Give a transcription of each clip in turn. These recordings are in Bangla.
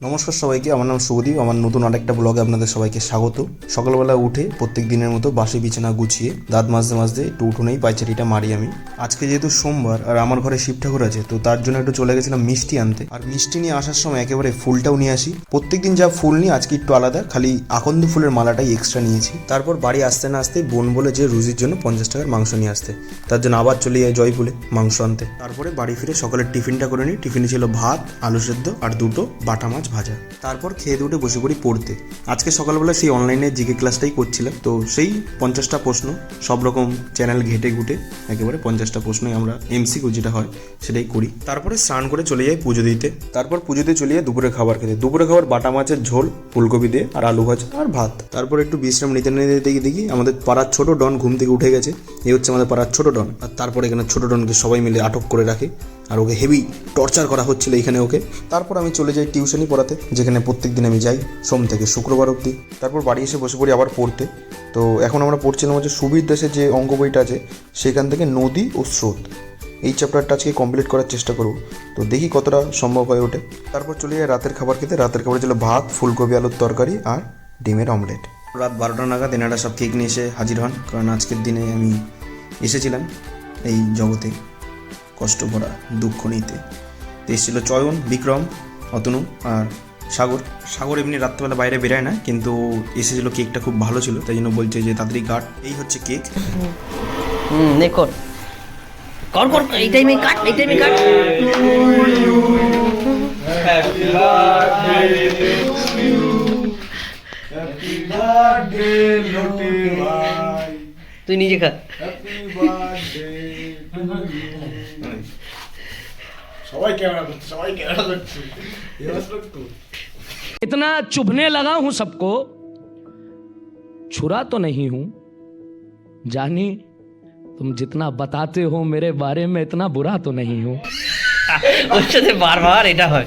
নমস্কার সবাইকে, আমার নাম শুভদীপ। আমার নতুন আরেকটা ব্লগে আপনাদের সবাইকে স্বাগত। সকালবেলা উঠে প্রত্যেক দিনের মতো বাসি বিছানা গুছিয়ে দাঁত মাজতে মাজতে একটু উঠোনেই পায়চারিটা মারি আমি। আজকে যেহেতু সোমবার আর আমার ঘরে শিব ঠাকুর আছে, তো তার জন্য একটু চলে গেছিলাম মিষ্টি আনতে। আর মিষ্টি নিয়ে আসার সময় একেবারে ফুলটাও নিয়ে আসি। প্রত্যেকদিন যা ফুল নিই আজকে একটু আলাদা, খালি আকন্দ ফুলের মালাটাই এক্সট্রা নিয়েছি। তারপর বাড়ি আসতে না আসতে বোন বলে যে রুজির জন্য 50 টাকার মাংস নিয়ে আসতে, তার জন্য আবার চলে যাই জয়পুরে মাংস আনতে। তারপরে বাড়ি ফিরে সকালের টিফিনটা করে নিই। টিফিনে ছিল ভাত, আলু সেদ্ধ আর দুটো বাটা মাছ ভাজা। তারপর খেয়ে দুটে বসে পড়ি পড়তে। আজকে সকালবেলা সেই অনলাইনে জিকে ক্লাসটাই করছিলাম, তো সেই 50টা প্রশ্ন সব রকম চ্যানেল ঘেটে ঘুটে একেবারে 50টা প্রশ্নই আমরা এমসিকিউ যেটা হয় সেটাই করি। তারপরে স্নান করে চলে যাই পুজো দিতে। তারপর পুজোতে চলে যাই দুপুরে খাবার খেতে। দুপুরে খাবার বাটা মাছের ঝোল, ফুলকপি দিয়ে আর আলু ভাজা আর ভাত। তারপর একটু বিশ্রাম নিতে নিতে দেখি আমাদের পাড়ার ছোট ডন ঘুম থেকে উঠে গেছে। এই হচ্ছে আমাদের পাড়ার ছোট ডন। আর তারপর এখানে ছোট ডনকে সবাই মিলে আটক করে রাখে আর ওকে হেভি টর্চার করা হচ্ছিল এখানে ওকে। তারপর আমি চলে যাই টিউশনি পড়াতে, যেখানে প্রত্যেক দিন আমি যাই সোম থেকে শুক্রবার অবধি। তারপর বাড়ি এসে বসে পড়ি আবার পড়তে। তো এখন আমরা পড়ছিলাম হচ্ছে সুবীর দাসের যে অঙ্ক বইটা আছে সেখান থেকে নদী ও স্রোত, এই চ্যাপ্টারটা আজকে কমপ্লিট করার চেষ্টা করব। তো দেখি কতটা সম্ভব হয়ে ওঠে। তারপর চলে যাই রাতের খাবার খেতে। রাতের খাবার ছিল ভাত, ফুলকপি আলুর তরকারি আর ডিমের অমলেট। রাত 12টা নাগাদ এনারা সব কেক নিয়ে এসে হাজির হন, কারণ আজকের দিনে আমি এসেছিলাম এই জগতে কষ্ট ভরা দুঃখ নিতে। এসেছিল চয়ন, বিক্রম, অতনু আর সাগর। সাগর এমনি রাত্রেবেলা বাইরে বেরায় না, কিন্তু এসেছিল কেকটা খুব ভালো ছিল, তাই জন্য বলছে যে তাড়াতাড়ি কাট। এই হচ্ছে কেক। নে কর কর কর, এই টাইমে কাট, এই টাইমে কাট। Happy birthday to you, happy birthday লোটে ভাই, তুই নিজে খা। Happy birthday to you. সবাই ক্যামেরা করছে, সবাই ক্যামেরা করছে। এবার তো इतना चुभने लगा हूं सबको, छुरा तो नहीं हूं। जानी तुम जितना बताते हो मेरे बारे में, इतना बुरा तो नहीं हूं। ওর সাথে বারবার এটা হয়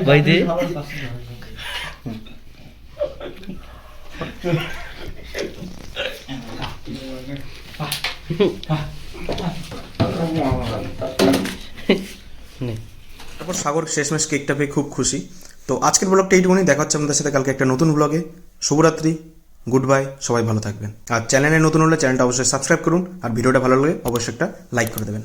ভাই দে। তারপর সাগর শেষমেশ কেকটা পেয়ে খুব খুশি। তো আজকের ব্লগটা এইটুকুনি। দেখা হচ্ছে আমাদের সাথে কালকে একটা নতুন ব্লগে। শুভরাত্রি, গুড বাই, সবাই ভালো থাকবেন। আর চ্যানেলে নতুন হলে চ্যানেলটা অবশ্যই সাবস্ক্রাইব করুন, আর ভিডিওটা ভালো লাগলে অবশ্যই একটা লাইক করে দেবেন।